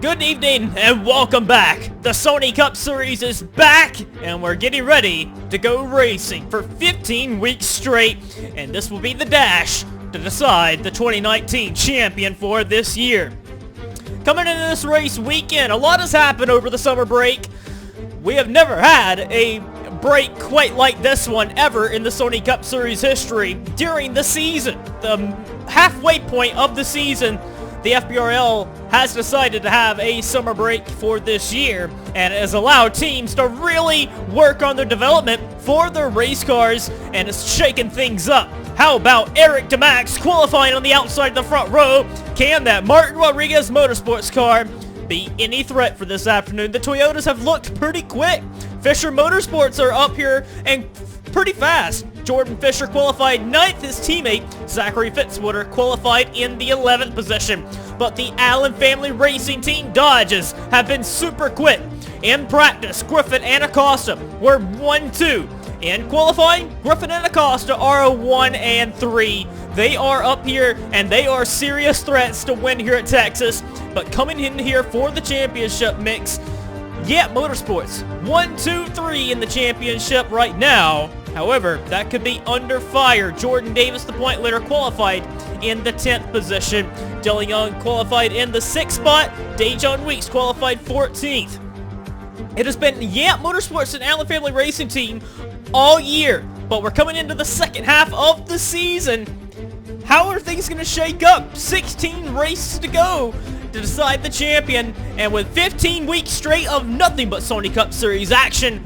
Good evening and welcome back. The Sony Cup Series is back and we're getting ready to go racing for 15 weeks straight, and this will be the dash to decide the 2019 champion for this year. Coming into this race weekend, a lot has happened over the summer break. We have never had a break quite like this one ever in the Sony Cup Series history. During the season, the halfway point of the season, the FBRL has decided to have a summer break for this year and has allowed teams to really work on their development for their race cars, and it's shaking things up. How about Eric DeMax qualifying on the outside of the front row? Can that Martin Rodriguez Motorsports car be any threat for this afternoon? The Toyotas have looked pretty quick. Fisher Motorsports are up here and pretty fast. Jordan Fisher qualified 9th. His teammate, Zachary Fitzwater, qualified in the 11th position. But the Allen Family Racing Team Dodges have been super quick. In practice, Griffin and Acosta were 1-2. In qualifying, Griffin and Acosta are 1 and 3. They are up here and they are serious threats to win here at Texas. But coming in here for the championship mix, Motorsports 1, 2, 3 in the championship right now. However, that could be under fire. Jordan Davis, the point leader, qualified in the 10th position. Dylan Young qualified in the 6th spot. Dejon Weeks qualified 14th. It has been Motorsports and Allen Family Racing Team all year, but we're coming into the second half of the season. How are things going to shake up? 16 races to go to decide the champion, and with 15 weeks straight of nothing but Sony Cup Series action,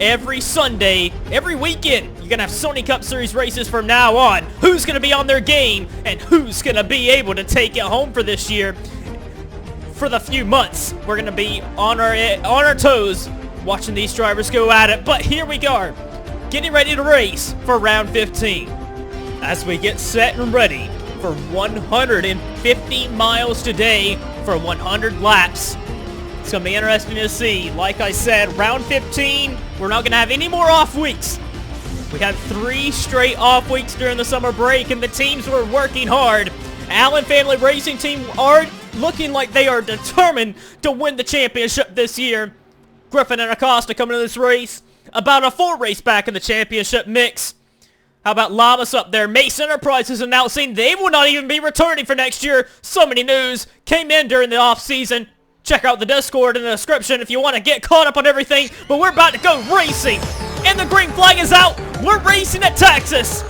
every Sunday, every weekend, you're going to have Sony Cup Series races from now on. Who's going to be on their game, and who's going to be able to take it home for this year? For the few months, we're going to be on our toes watching these drivers go at it. But here we go, getting ready to race for round 15. As we get set and ready for 150 miles today for 100 laps. It's going to be interesting to see. Like I said, round 15, we're not going to have any more off weeks. We had 3 straight off weeks during the summer break, and the teams were working hard. Allen Family Racing Team are looking like they are determined to win the championship this year. Griffin and Acosta coming to this race. About a full race back in the championship mix. How about Lamas up there? Mace Enterprises announcing they will not even be returning for next year. So many news came in during the off season. Check out the Discord in the description if you want to get caught up on everything. But we're about to go racing. And the green flag is out. We're racing at Texas.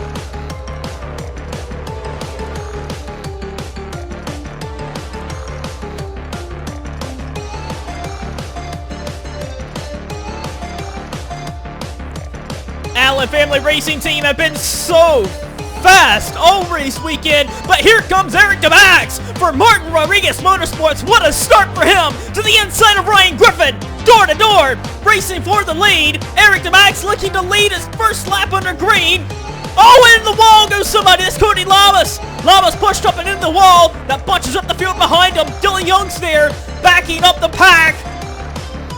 Allen Family Racing Team have been so fast all race weekend, but here comes Eric DeMax for Martin Rodriguez Motorsports. What a start for him, to the inside of Ryan Griffin, door to door, racing for the lead. Eric DeMax looking to lead his first lap under green. Oh, in the wall goes somebody. It's Cody Lamas. Lamas pushed up and in the wall. That bunches up the field behind him. Dylan Young's there, backing up the pack.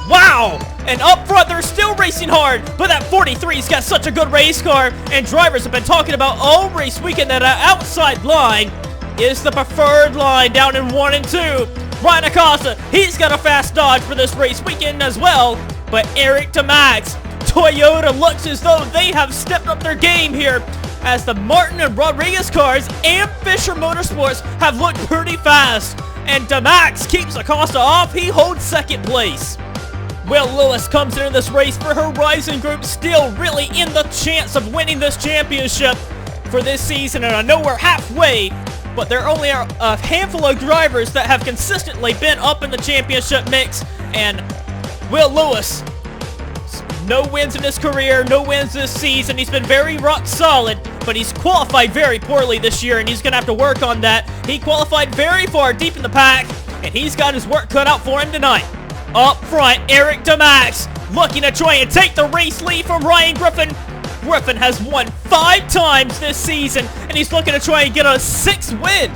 Wow! And up front, they're still racing hard, but that 43's got such a good race car, and drivers have been talking about all race weekend that outside line is the preferred line down in 1 and 2. Ryan Acosta, he's got a fast Dodge for this race weekend as well, but Eric DeMax, Toyota looks as though they have stepped up their game here, as the Martin and Rodriguez cars and Fisher Motorsports have looked pretty fast, and DeMax keeps Acosta off. He holds second place. Will Lewis comes into this race for Horizon Group, still really in the chance of winning this championship for this season. And I know we're halfway, but there only are a handful of drivers that have consistently been up in the championship mix. And Will Lewis, no wins in his career, no wins this season. He's been very rock solid, but he's qualified very poorly this year, and he's going to have to work on that. He qualified very far deep in the pack, and he's got his work cut out for him tonight. Up front, Eric DeMax looking to try and take the race lead from Ryan Griffin. Griffin has won 5 times this season, and he's looking to try and get a 6th win.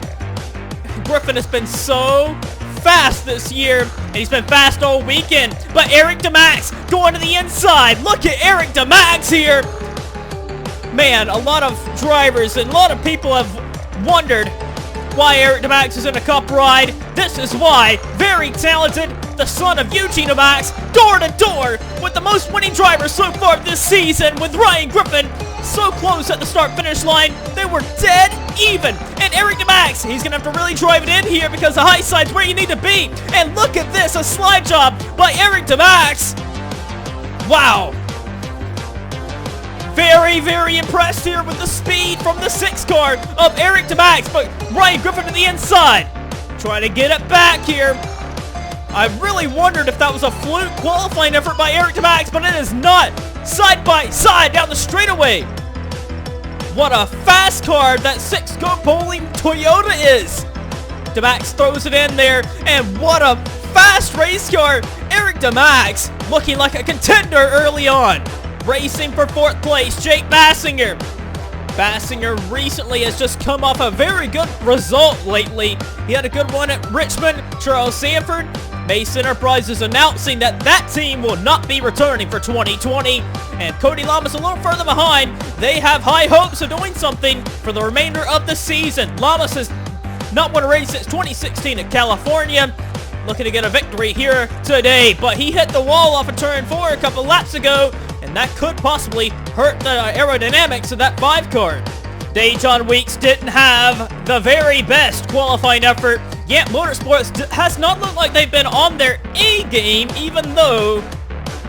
Griffin has been so fast this year, and he's been fast all weekend. But Eric DeMax going to the inside. Look at Eric DeMax here. Man, a lot of drivers and a lot of people have wondered why Eric DeMax is in a cup ride. This is why. Very talented, the son of Eugene DeMax, door to door with the most winning drivers so far this season, with Ryan Griffin so close at the start-finish line. They were dead even. And Eric DeMax, he's going to have to really drive it in here because the high side's where you need to be. And look at this, a slide job by Eric DeMax. Wow. Very, very impressed here with the speed from the 6 car of Eric DeMax, but Ryan Griffin to the inside. Trying to get it back here. I really wondered if that was a fluke qualifying effort by Eric DeMax, but it is not. Side by side down the straightaway. What a fast car that 6-car bowling Toyota is. DeMax throws it in there, and what a fast race car. Eric DeMax looking like a contender early on. Racing for 4th place, Jake Bassinger. Bassinger recently has just come off a very good result lately. He had a good one at Richmond. Charles Sanford, Mace Enterprises announcing that that team will not be returning for 2020. And Cody Lamas a little further behind. They have high hopes of doing something for the remainder of the season. Lamas has not won a race since 2016 at California. Looking to get a victory here today, but he hit the wall off of turn 4 a couple laps ago, and that could possibly hurt the aerodynamics of that 5 car. Dejon Weeks didn't have the very best qualifying effort. Yet Motorsports has not looked like they've been on their A game, even though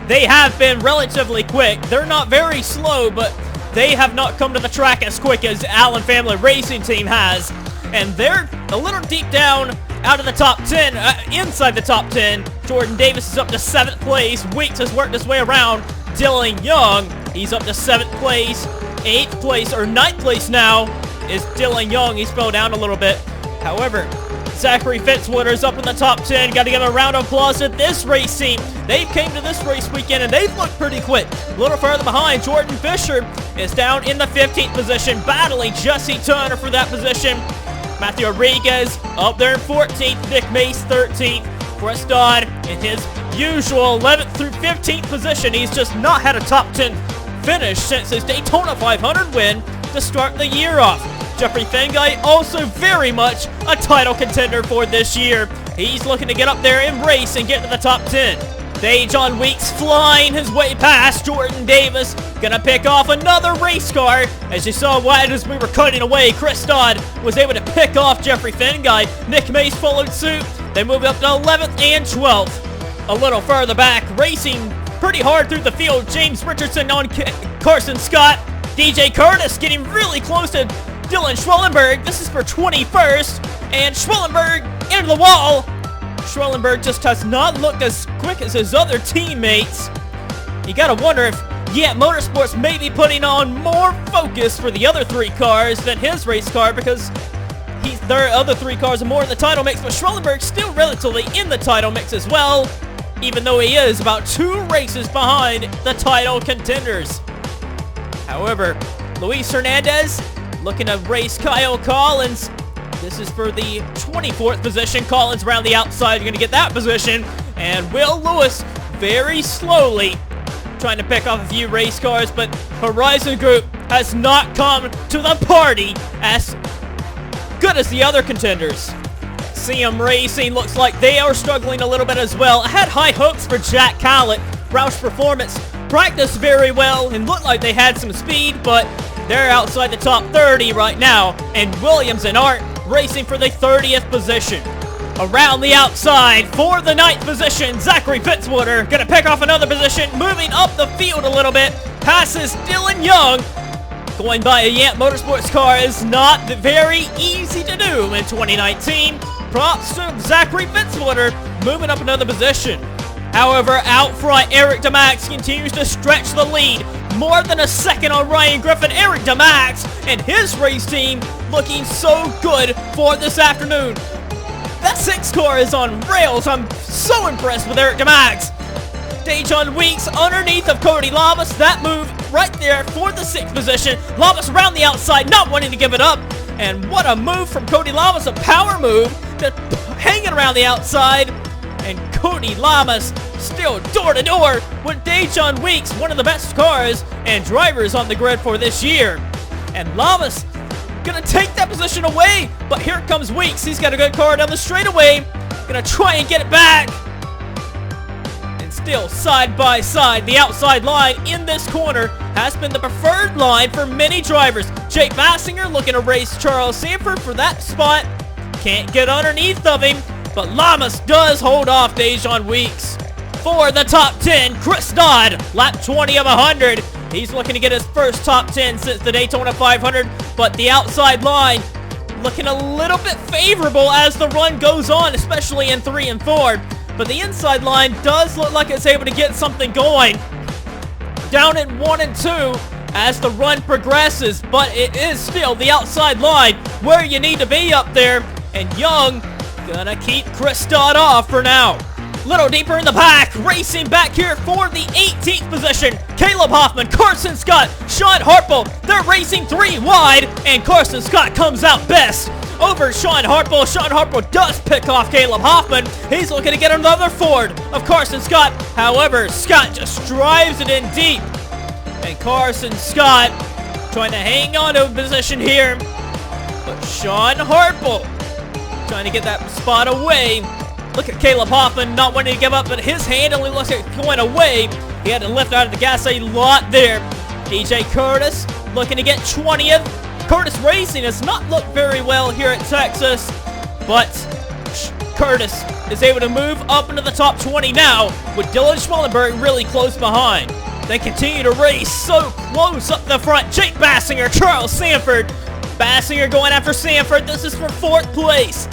they have been relatively quick. They're not very slow, but they have not come to the track as quick as Allen Family Racing Team has. And they're a little deep down out of the top 10, inside the top 10. Jordan Davis is up to 7th place. Weeks has worked his way around. Dylan Young, he's up to 7th place. 8th place, or 9th place now, is Dylan Young. He's fell down a little bit. However, Zachary Fitzwater's up in the top 10. Got to give a round of applause to this race team. They came to this race weekend, and they've looked pretty quick. A little further behind, Jordan Fisher is down in the 15th position, battling Jesse Turner for that position. Matthew Rodriguez up there in 14th. Nick Mace 13th. Chris Dodd in his usual 11th through 15th position. He's just not had a top 10 finish since his Daytona 500 win to start the year off. Jeffrey Fengai also very much a title contender for this year. He's looking to get up there and race and get to the top 10. Dejon Weeks flying his way past Jordan Davis. Gonna pick off another race car. As you saw right as we were cutting away, Chris Dodd was able to pick off Jeffrey Fengai. Nick Mace followed suit. They moved up to 11th and 12th. A little further back, racing pretty hard through the field. James Richardson on Carson Scott. DJ Curtis getting really close to Dylan Schwellenberg. This is for 21st. And Schwellenberg into the wall. Schwellenberg just has not looked as quick as his other teammates. You gotta wonder if Motorsports may be putting on more focus for the other 3 cars than his race car, because their other 3 cars are more in the title mix, but Schwellenberg's still relatively in the title mix as well, even though he is about 2 races behind the title contenders. However, Luis Hernandez looking to race Kyle Collins. This is for the 24th position. Collins around the outside. You're going to get that position. And Will Lewis very slowly trying to pick off a few race cars, but Horizon Group has not come to the party as good as the other contenders. CM Racing looks like they are struggling a little bit as well. I had high hopes for Jack Callett. Roush Performance practiced very well and looked like they had some speed, but they're outside the top 30 right now. And Williams and Art racing for the 30th position. Around the outside for the 9th position, Zachary Fitzwater gonna pick off another position, moving up the field a little bit, passes Dylan Young. Going by a Yant Motorsports car is not very easy to do in 2019. Props to Zachary Fitzwater moving up another position. However, out front, Eric DeMax continues to stretch the lead. More than a second on Ryan Griffin. Eric DeMax and his race team looking so good for this afternoon. That 6 car is on rails. I'm so impressed with Eric DeMax. Dejon Weeks underneath of Cody Lamas. That move right there for the 6th position. Lamas around the outside, not wanting to give it up. And what a move from Cody Lamas, a power move, just hanging around the outside. And Cody Lamas still door to door with Dejon Weeks, one of the best cars and drivers on the grid for this year. And Lamas gonna take that position away, but here comes Weeks. He's got a good car down the straightaway. Gonna try and get it back. And still side by side, the outside line in this corner has been the preferred line for many drivers. Jake Bassinger looking to race Charles Sanford for that spot. Can't get underneath of him, but Lamas does hold off Dejon Weeks. For the top 10, Chris Dodd, lap 20 of 100. He's looking to get his first top 10 since the Daytona 500, but the outside line looking a little bit favorable as the run goes on, especially in 3 and 4. But the inside line does look like it's able to get something going down in 1 and 2 as the run progresses, but it is still the outside line where you need to be up there, and Young gonna keep Chris Dodd off for now. Little deeper in the pack, racing back here for the 18th position. Caleb Hoffman, Carson Scott, Sean Harple. They're racing 3 wide, and Carson Scott comes out best over Sean Harple. Sean Harple does pick off Caleb Hoffman. He's looking to get another Ford of Carson Scott. However, Scott just drives it in deep. And Carson Scott trying to hang on to a position here. But Sean Harple trying to get that spot away. Look at Caleb Hoffman not wanting to give up, but his handling looks like going away. He had to lift out of the gas a lot there. DJ Curtis looking to get 20th. Curtis Racing has not looked very well here at Texas, but Curtis is able to move up into the top 20 now with Dylan Schmallenberg really close behind. They continue to race so close up the front. Jake Bassinger, Charles Sanford. Bassinger going after Sanford. This is for 4th place.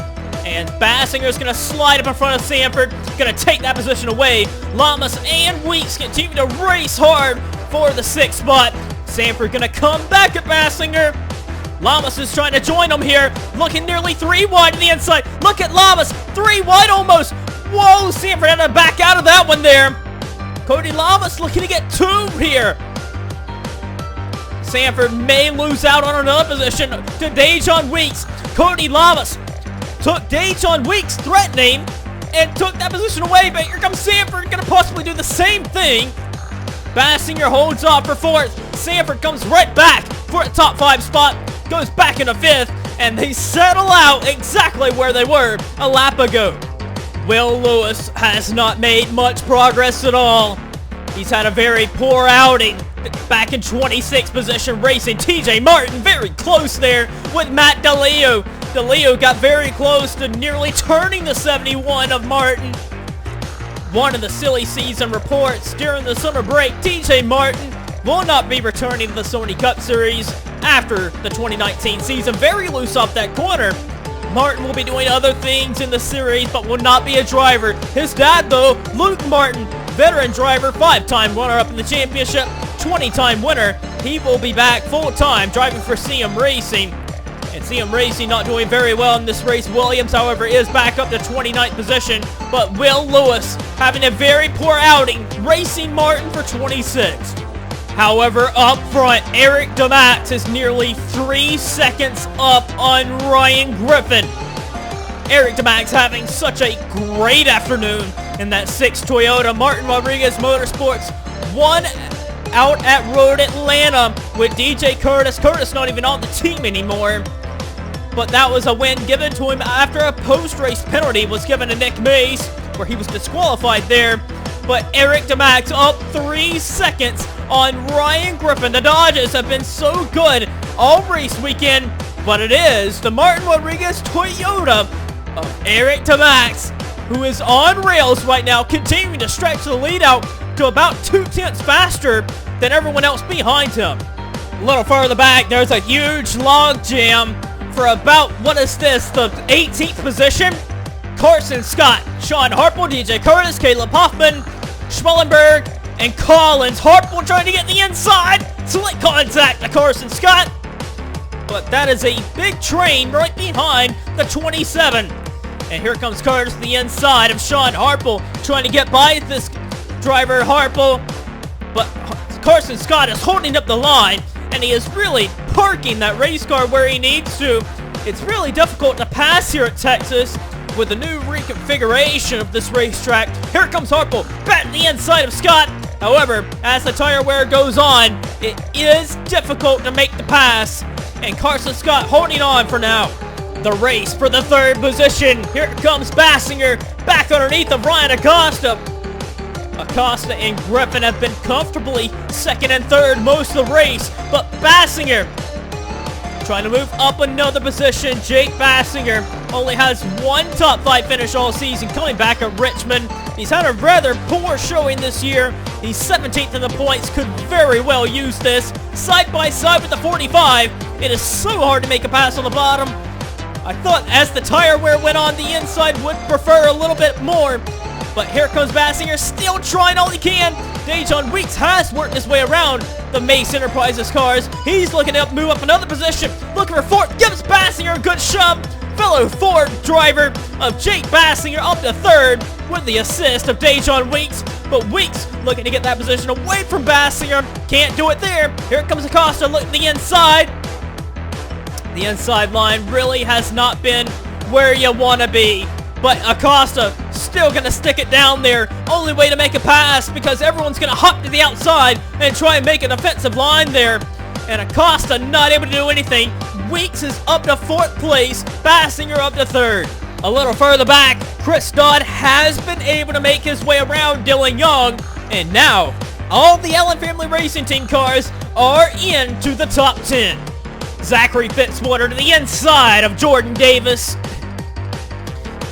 And Bassinger's going to slide up in front of Sanford. Going to take that position away. Lamas and Weeks continue to race hard for the 6th spot. Sanford going to come back at Bassinger. Lamas is trying to join him here. Looking nearly 3 wide to the inside. Look at Lamas. 3 wide almost. Whoa, Sanford had to back out of that one there. Cody Lamas looking to get 2 here. Sanford may lose out on another position to Dejon Weeks. Cody Lamas took Dejon Weeks threatening and took that position away, but here comes Sanford, gonna possibly do the same thing. Bassinger holds off for 4th. Sanford comes right back for a top 5 spot, goes back into 5th, and they settle out exactly where they were a lap ago. Will Lewis has not made much progress at all. He's had a very poor outing. Back in 26th position racing. TJ Martin very close there with Matt DeLeo. DeLeo got very close to nearly turning the 71 of Martin. One of the silly season reports during the summer break, TJ Martin will not be returning to the Sony Cup Series after the 2019 season. Very loose off that corner. Martin will be doing other things in the series, but will not be a driver. His dad, though, Luke Martin, veteran driver, 5-time runner-up in the championship, 20-time winner. He will be back full-time driving for CM Racing. And CM Racing not doing very well in this race. Williams, however, is back up to 29th position. But Will Lewis having a very poor outing, racing Martin for 26th. However, up front, Eric DeMax is nearly 3 seconds up on Ryan Griffin. Eric DeMax having such a great afternoon in that 6 Toyota. Martin Rodriguez Motorsports won out at Road Atlanta with DJ Curtis. Curtis not even on the team anymore. But that was a win given to him after a post-race penalty was given to Nick Mays, where he was disqualified there. But Eric DeMax up 3 seconds on Ryan Griffin. The Dodgers have been so good all race weekend, but it is the Martin Rodriguez Toyota of Eric DeMax, who is on rails right now, continuing to stretch the lead out to about 2/10 faster than everyone else behind him. A little further back, there's a huge log jam for about, what is this, the 18th position? Carson Scott, Sean Harple, DJ Curtis, Caleb Hoffman, Schmallenberg, and Collins. Harple trying to get the inside. Slight contact to Carson Scott. But that is a big train right behind the 27. And here comes Curtis to the inside of Sean Harple, trying to get by this driver, Harple. But Carson Scott is holding up the line, and he is really parking that race car where he needs to. It's really difficult to pass here at Texas with the new reconfiguration of this racetrack. Here comes Harple, back to the inside of Scott. However, as the tire wear goes on, it is difficult to make the pass. and Carson Scott holding on for now. The race for the third position. Here comes Bassinger back underneath of Ryan Acosta. Acosta and Griffin have been comfortably second and third most of the race, but Bassinger trying to move up another position. Jake Bassinger only has one top 5 finish all season, coming back at Richmond. He's had a rather poor showing this year. He's 17th in the points, could very well use this. Side by side with the 45. It is so hard to make a pass on the bottom. I thought as the tire wear went on, the inside would prefer a little bit more. But here comes Bassinger, still trying all he can. Dejon Weeks has worked his way around the Mace Enterprises cars. He's looking to move up another position, looking for fourth, gives Bassinger a good shove. Fellow Ford driver of Jake Bassinger up to third with the assist of Dejon Weeks. But Weeks looking to get that position away from Bassinger. Can't do it there. Here comes Acosta looking the inside. The inside line really has not been where you want to be. But Acosta still going to stick it down there. Only way to make a pass because everyone's going to hop to the outside and try and make an offensive line there. And Acosta not able to do anything. Weeks is up to fourth place. Bassinger up to third. A little further back, Chris Dodd has been able to make his way around Dylan Young. And now, all the Allen Family Racing Team cars are into the top 10. Zachary Fitzwater to the inside of Jordan Davis.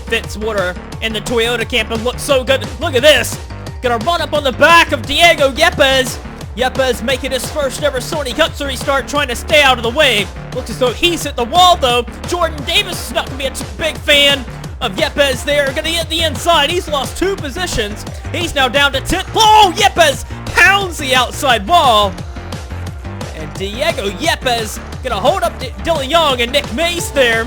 Fitzwater in the Toyota Camper looks so good. Look at this. Gonna run up on the back of Diego Yepes. Yepes making his first ever Sony Cup Series start, trying to stay out of the way. Looks as though he's hit the wall though. Jordan Davis is not gonna be a big fan of Yepes there. Gonna hit the inside. He's lost 2 positions. He's now down to 10th. Oh, Yepes pounds the outside wall. And Diego Yepes gonna hold up Dylan Young and Nick Mace there.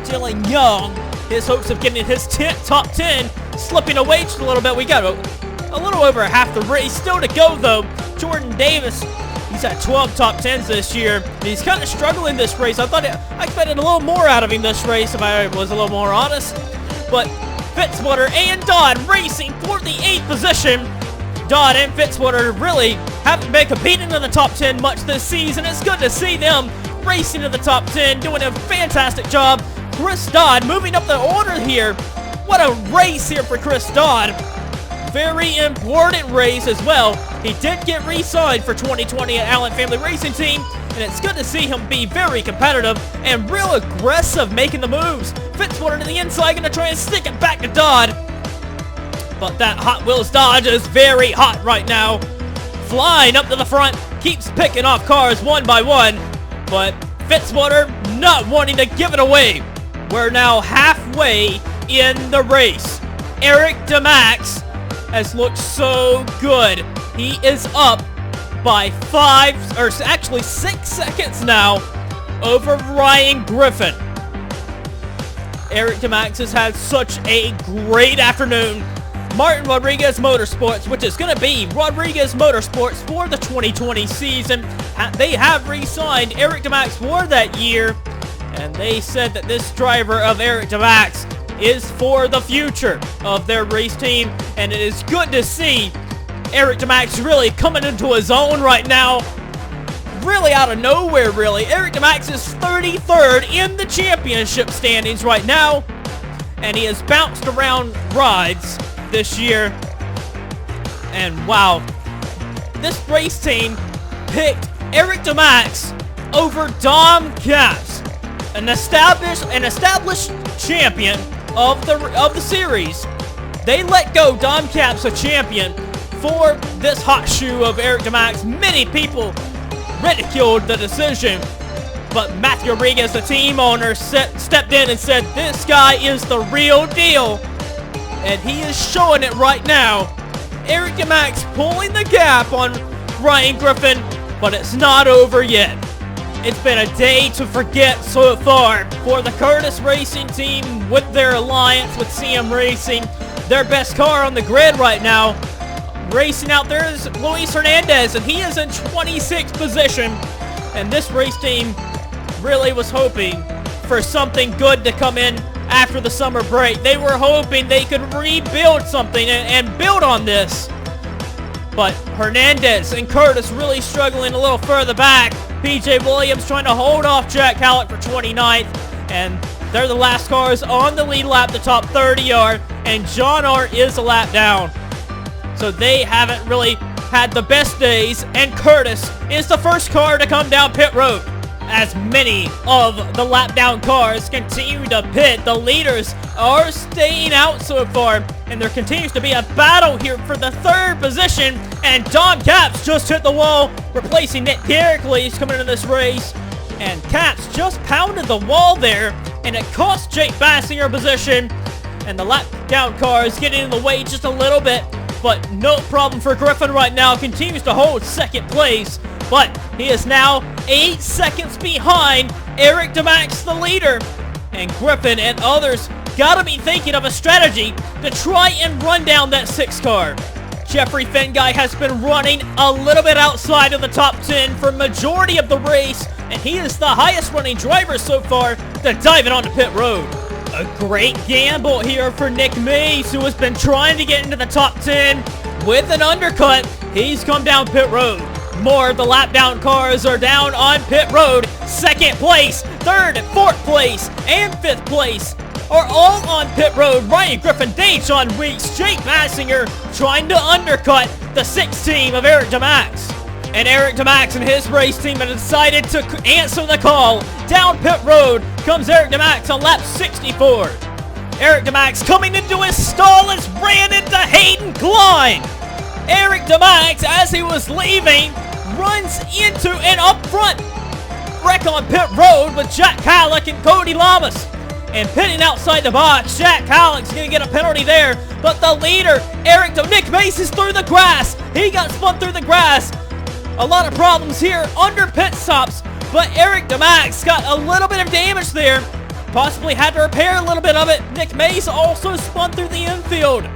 Dylan Young, his hopes of getting his top 10 slipping away just a little bit. We got a little over half the race still to go though. Jordan Davis, he's at 12 top 10s this year. He's kind of struggling this race. I expected a little more out of him this race if I was a little more honest. But Fitzwater and Dodd racing for the 8th position. Dodd and Fitzwater really haven't been competing in the top 10 much this season. It's good to see them racing to the top 10, doing a fantastic job. Chris Dodd moving up the order here. What a race here for Chris Dodd. Very important race as well. He did get re-signed for 2020 at Allen Family Racing Team, and it's good to see him be very competitive and real aggressive making the moves. Fitzwater to the inside, going to try and stick it back to Dodd. But that Hot Wheels Dodge is very hot right now. Flying up to the front, keeps picking off cars one by one. But Fitzwater not wanting to give it away. We're now halfway in the race. Eric DeMax has looked so good. He is up by 6 seconds now over Ryan Griffin. Eric DeMax has had such a great afternoon. Martin Rodriguez Motorsports, which is going to be Rodriguez Motorsports for the 2020 season. They have re-signed Eric DeMax for that year, and they said that this driver of Eric DeMax is for the future of their race team, and it is good to see Eric DeMax really coming into his own right now. Really out of nowhere, really. Eric DeMax is 33rd in the championship standings right now, and he has bounced around rides this year. And wow, this race team picked Eric DeMax over Dom Capps, an established champion of the series. They let go Dom Capps, a champion, for this hot shoe of Eric DeMax. Many people ridiculed the decision, but Matthew Rodriguez, the team owner, stepped in and said, this guy is the real deal. And he is showing it right now. Eric DeMax pulling the gap on Ryan Griffin, but it's not over yet. It's been a day to forget so far for the Curtis Racing Team with their alliance with CM Racing. Their best car on the grid right now. Racing out there is Luis Hernandez, and he is in 26th position. And this race team really was hoping for something good to come in after the summer break. They were hoping they could rebuild something and build on this. But Hernandez and Curtis really struggling a little further back. PJ Williams trying to hold off Jack Halleck for 29th. And they're the last cars on the lead lap. The top 30 are. And John Art is a lap down. So they haven't really had the best days. And Curtis is the first car to come down pit road. As many of the lap down cars continue to pit, the leaders are staying out so far, and there continues to be a battle here for the third position, and Don Capps just hit the wall, replacing Nick Pericles coming into this race, and Capps just pounded the wall there, and it cost Jake Bassinger a position, and the lap down cars getting in the way just a little bit, but no problem for Griffin right now, continues to hold second place. But he is now 8 seconds behind Eric DeMax, the leader. And Griffin and others gotta be thinking of a strategy to try and run down that 6 car. Jeffrey Fenguy has been running a little bit outside of the top 10 for majority of the race. And he is the highest running driver so far to dive it onto pit road. A great gamble here for Nick Mays, who has been trying to get into the top 10 with an undercut. He's come down pit road. More of the lap down cars are down on pit road. Second place, third, fourth place, and fifth place are all on pit road. Ryan Griffin, Dejon Weeks, Jake Bassinger trying to undercut the 6 team of Eric DeMax. And Eric DeMax and his race team have decided to answer the call. Down pit road comes Eric DeMax on lap 64. Eric DeMax coming into his stall has ran into Hayden Klein. Eric DeMax, as he was leaving, runs into an up front wreck on pit road with Jack Halleck and Cody Lamas. And pitting outside the box, Jack Halleck's going to get a penalty there. But the leader, Nick Mace, is through the grass. He got spun through the grass. A lot of problems here under pit stops. But Eric DeMax got a little bit of damage there. Possibly had to repair a little bit of it. Nick Mace also spun through the infield.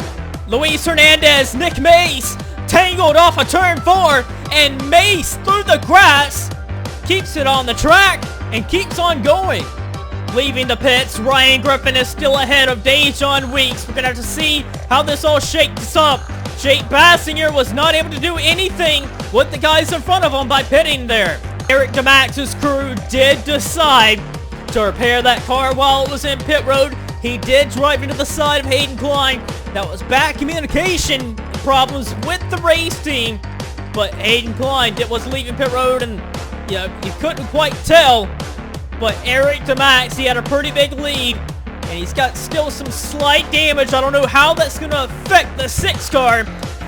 Luis Hernandez, Nick Mace, tangled off of turn 4, and Mace through the grass keeps it on the track and keeps on going. Leaving the pits, Ryan Griffin is still ahead of Dejon Weeks. We're going to have to see how this all shakes up. Jake Bassinger was not able to do anything with the guys in front of him by pitting there. Eric DeMax's crew did decide to repair that car while it was in pit road. He did drive into the side of Hayden Klein. That was bad communication problems with the race team. But Hayden Klein was leaving pit road, and you couldn't quite tell. But Eric DeMax, he had a pretty big lead. And he's got still some slight damage. I don't know how that's going to affect the 6 car.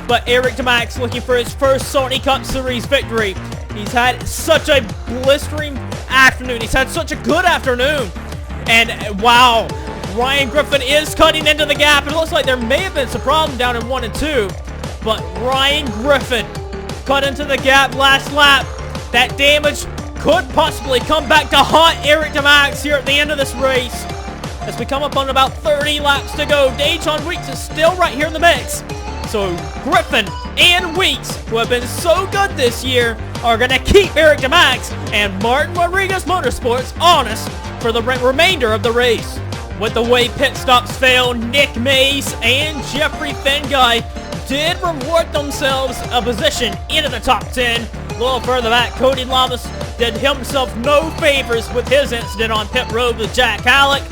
But Eric DeMax looking for his first Sony Cup Series victory. He's had such a blistering afternoon. He's had such a good afternoon. And wow, Ryan Griffin is cutting into the gap. It looks like there may have been some problem down in 1 and 2. But Ryan Griffin cut into the gap last lap. That damage could possibly come back to haunt Eric DeMax here at the end of this race. As we come up on about 30 laps to go, Dejon Weeks is still right here in the mix. So Griffin and Weeks, who have been so good this year, are going to keep Eric DeMax and Martin Rodriguez Motorsports honest for the remainder of the race. With the way pit stops fail, Nick Mays and Jeffrey Fenguy did reward themselves a position into the top 10. A little further back, Cody Lamas did himself no favors with his incident on pit road with Jack Halleck.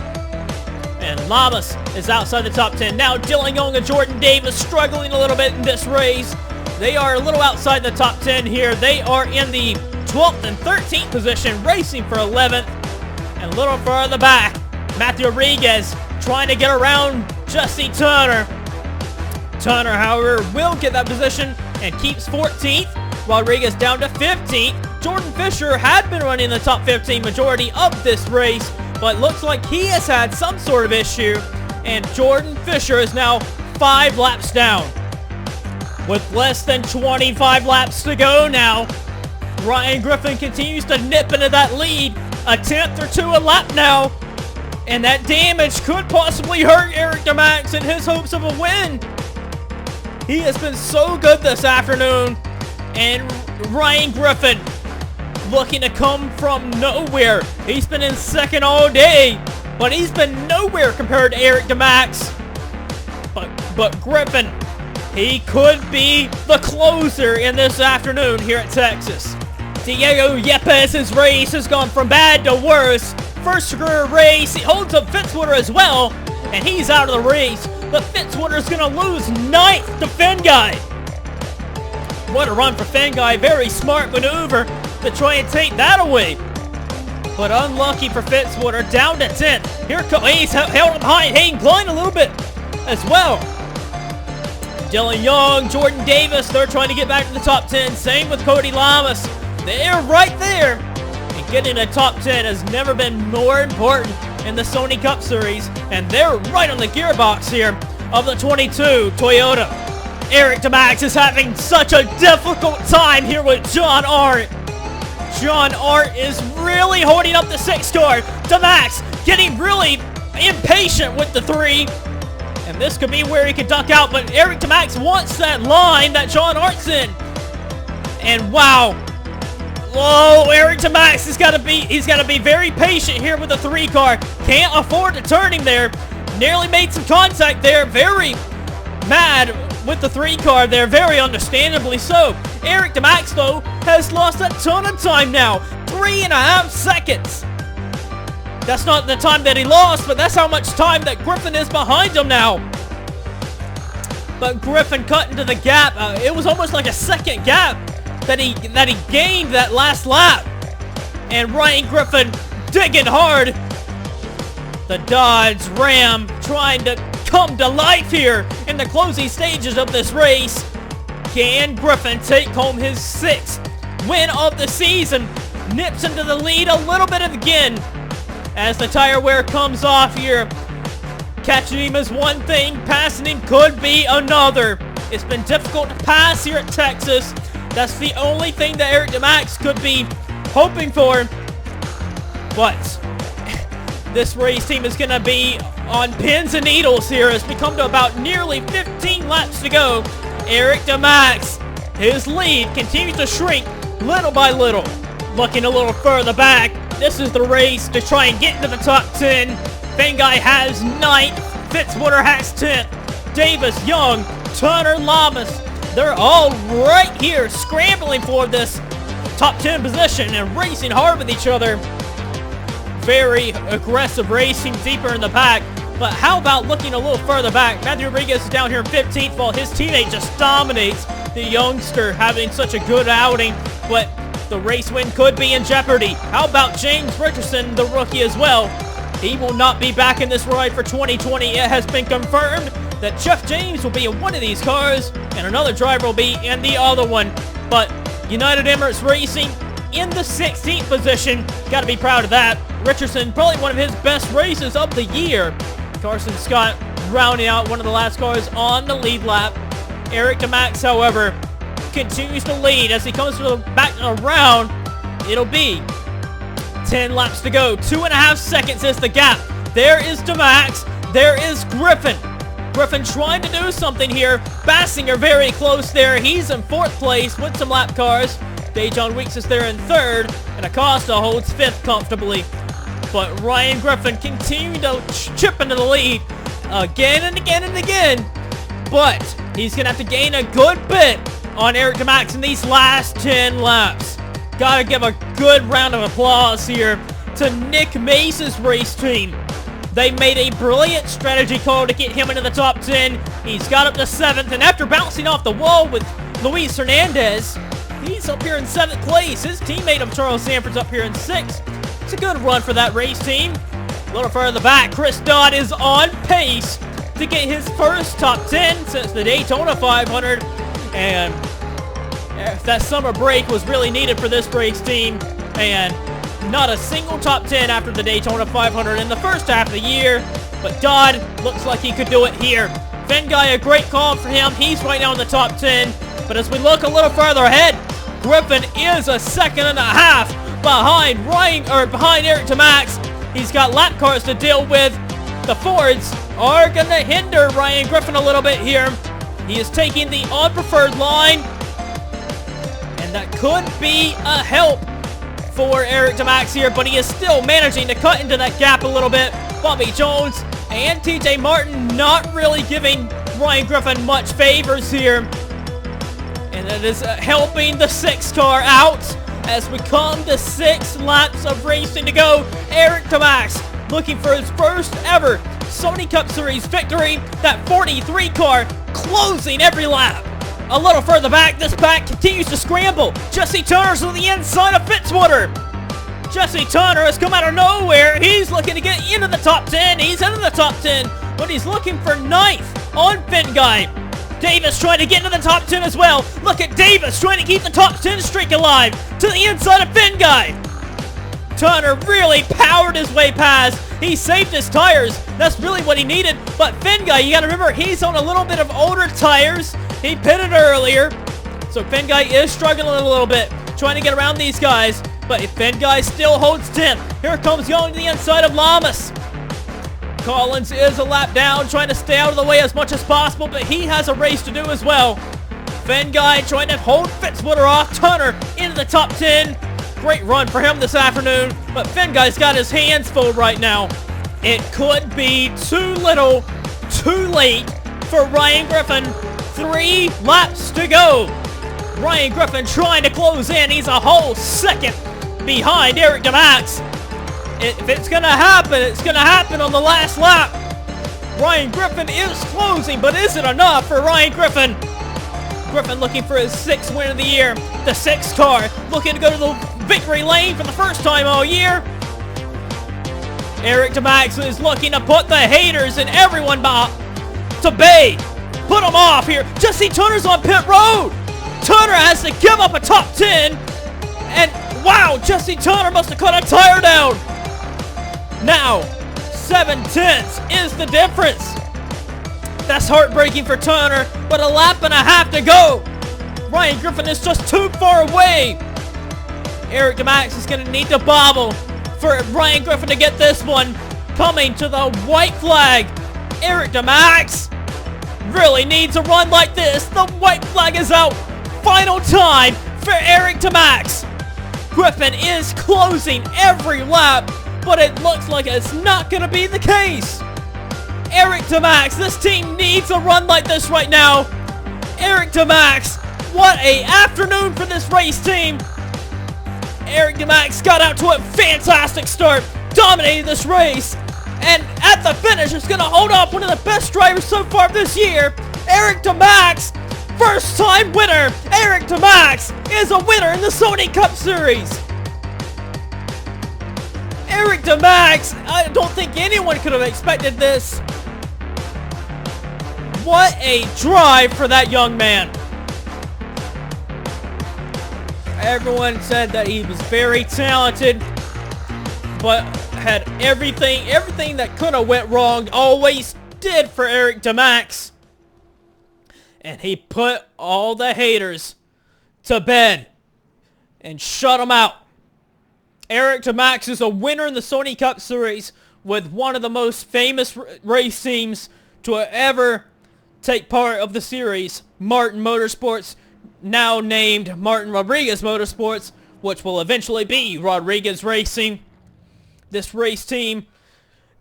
And Lamas is outside the top 10. Now Dylan Young and Jordan Davis struggling a little bit in this race. They are a little outside the top 10 here. They are in the 12th and 13th position, racing for 11th. And a little further back, Matthew Rodriguez trying to get around Jesse Turner. Turner, however, will get that position and keeps 14th. Rodriguez down to 15th. Jordan Fisher had been running the top 15 majority of this race, but looks like he has had some sort of issue, and Jordan Fisher is now 5 laps down. With less than 25 laps to go now, Ryan Griffin continues to nip into that lead, a tenth or two a lap now, and that damage could possibly hurt Eric DeMax and his hopes of a win. He has been so good this afternoon, and Ryan Griffin looking to come from nowhere. He's been in second all day, but he's been nowhere compared to Eric DeMax. But Griffin, he could be the closer in this afternoon here at Texas. Diego Yepes's race has gone from bad to worse. First career race, he holds up Fitzwater as well, and he's out of the race. But Fitzwater's gonna lose 9th to Fenguy. What a run for Fenguy. Very smart maneuver to try and take that away. But unlucky for Fitzwater, down to 10th. Here comes, he's held up behind Hayden Klein a little bit as well. Dylan Young, Jordan Davis, they're trying to get back to the top 10. Same with Cody Lamas. They're right there. And getting a top 10 has never been more important in the Sony Cup Series. And they're right on the gearbox here of the 22 Toyota. Eric DeMax is having such a difficult time here with John Art. John Art is really holding up the 6 car. DeMax getting really impatient with the 3. And this could be where he could duck out, but Eric DeMax wants that line that John Art's in. And wow. Whoa, Eric DeMax he's got to be very patient here with the 3 car. Can't afford to turn him there. Nearly made some contact there. Very mad with the 3 car there, very understandably so. Eric DeMax, though, has lost a ton of time now. 3.5 seconds. That's not the time that he lost, but that's how much time that Griffin is behind him now. But Griffin cut into the gap. It was almost like a second gap that he gained that last lap. And Ryan Griffin digging hard. The Dodge Ram trying to come to life here in the closing stages of this race. Can Griffin take home his 6th win of the season? Nips into the lead a little bit again as the tire wear comes off here. Catching him is one thing, passing him could be another. It's been difficult to pass here at Texas. That's the only thing that Eric DeMax could be hoping for. But this race team is going to be on pins and needles here as we come to about nearly 15 laps to go. Eric DeMax, his lead continues to shrink little by little. Looking a little further back, this is the race to try and get into the top 10. Fenguy has 9th, Fitzwater has 10th. Davis, Young, Turner, Lamas, they're all right here scrambling for this top 10 position and racing hard with each other. Very aggressive racing deeper in the pack. But how about looking a little further back? Matthew Rodriguez is down here in 15th while his teammate just dominates the youngster, having such a good outing. But the race win could be in jeopardy. How about James Richardson, the rookie as well? He will not be back in this ride for 2020. It has been confirmed that Jeff James will be in one of these cars and another driver will be in the other one. But United Emirates Racing in the 16th position. Got to be proud of that. Richardson, probably one of his best races of the year. Carson Scott rounding out one of the last cars on the lead lap. Eric DeMax, however, continues to lead as he comes to the back around. It'll be 10 laps to go. 2.5 seconds is the gap. There is DeMax. There is Griffin. Griffin trying to do something here. Bassinger very close there. He's in 4th place with some lap cars. Dejon Weeks is there in 3rd. And Acosta holds 5th comfortably. But Ryan Griffin continuing to chip into the lead again and again and again. But he's going to have to gain a good bit on Eric DeMax in these last 10 laps. Gotta give a good round of applause here to Nick Mace's race team. They made a brilliant strategy call to get him into the top 10. He's got up to 7th, and after bouncing off the wall with Luis Hernandez, he's up here in 7th place. His teammate of Charles Sanford's up here in 6th. It's a good run for that race team. A little further back, Chris Dodd is on pace to get his first top 10 since the Daytona 500. And that summer break was really needed for this race team. And not a single top 10 after the Daytona 500 in the first half of the year. But Dodd looks like he could do it here. Fenguy, a great call for him. He's right now in the top 10. But as we look a little further ahead, Griffin is a second and a half behind Eric DeMax. He's got lap cars to deal with. The Fords are going to hinder Ryan Griffin a little bit here. He is taking the unpreferred line. And that could be a help for Eric DeMax here, but he is still managing to cut into that gap a little bit. Bobby Jones and TJ Martin not really giving Ryan Griffin much favors here. And that is helping the 6 car out. as we come to 6 laps of racing to go. Eric DeMax looking for his first ever Sony Cup Series victory. That 43 car closing every lap. A little further back, this pack continues to scramble. Jesse Turner's on the inside of Fitzwater. Jesse Turner has come out of nowhere. He's looking to get into the top 10. He's into the top 10, but he's looking for 9th on Finn Guy. Davis trying to get into the top 10 as well. Look at Davis trying to keep the top 10 streak alive to the inside of Finn Guy. Turner really powered his way past. He saved his tires. That's really what he needed. But Finn Guy, you got to remember, he's on a little bit of older tires. He pitted earlier. So Finn Guy is struggling a little bit, trying to get around these guys. But Finn Guy still holds 10th. Here comes Young to the inside of Lamas. Collins is a lap down, trying to stay out of the way as much as possible, but he has a race to do as well. Finn Guy trying to hold Fitzwater off. Turner into the top 10. Great run for him this afternoon, but Finn Guy's got his hands full right now. It could be too little, too late for Ryan Griffin. 3 laps to go. Ryan Griffin trying to close in. He's a whole second behind Eric DeMax. If it's going to happen, it's going to happen on the last lap. Ryan Griffin is closing, but is it enough for Ryan Griffin? Griffin looking for his 6th win of the year. The 6th car looking to go to the victory lane for the first time all year. Eric DeMax is looking to put the haters and everyone to bay. Put them off here. Jesse Turner's on pit road. Turner has to give up a top 10. And wow, Jesse Turner must have cut a tire down. Now, 7/10 is the difference. That's heartbreaking for Turner, but a lap and a half to go. Ryan Griffin is just too far away. Eric DeMax is going to need to bobble for Ryan Griffin to get this one. Coming to the white flag. Eric DeMax really needs a run like this. The white flag is out. Final time for Eric DeMax. Griffin is closing every lap, but it looks like it's not going to be the case. Eric DeMax, this team needs a run like this right now. Eric DeMax, what a afternoon for this race team. Eric DeMax got out to a fantastic start, dominated this race, and at the finish is going to hold off one of the best drivers so far this year, Eric DeMax, first time winner. Eric DeMax is a winner in the Sony Cup Series. Eric DeMax, I don't think anyone could have expected this. What a drive for that young man. Everyone said that he was very talented, but had everything that could have went wrong always did for Eric DeMax. And he put all the haters to bed and shut them out. Eric DeMax is a winner in the Sony Cup Series with one of the most famous race teams to ever take part of the series, Martin Motorsports, now named Martin Rodriguez Motorsports, which will eventually be Rodriguez Racing. This race team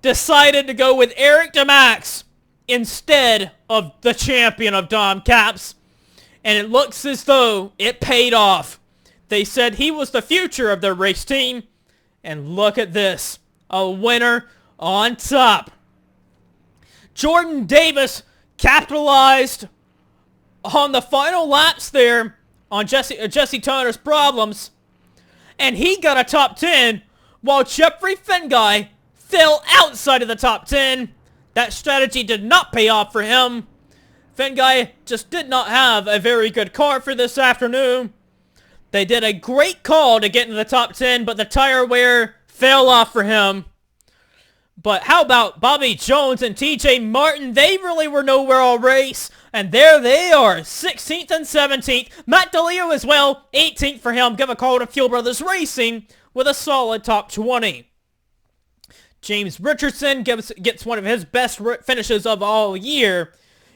decided to go with Eric DeMax instead of the champion of Dom Caps, and it looks as though it paid off. They said he was the future of their race team, and look at this, a winner on top. Jordan Davis capitalized on the final laps there on Jesse Turner's problems, and he got a top 10, while Jeffrey Fenguy fell outside of the top 10. That strategy did not pay off for him. Fenguy just did not have a very good car for this afternoon. They did a great call to get into the top 10, but the tire wear fell off for him. But how about Bobby Jones and TJ Martin? They really were nowhere all race. And there they are, 16th and 17th. Matt DeLeo as well, 18th for him. Give a call to Fuel Brothers Racing with a solid top 20. James Richardson gets one of his best finishes of all year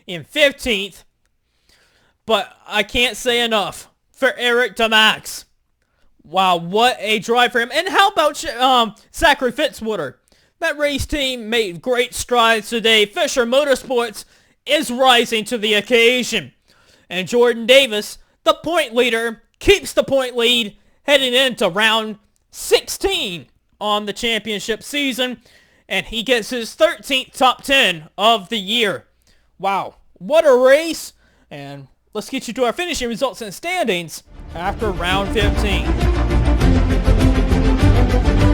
in 15th. But I can't say enough for Eric DeMax. Wow, what a drive for him. And how about Zachary Fitzwater? That race team made great strides today. Fisher Motorsports is rising to the occasion. And Jordan Davis, the point leader, keeps the point lead, heading into round 16 on the championship season, and he gets his 13th top 10 of the year. Wow, what a race! And let's get you to our finishing results and standings after round 15.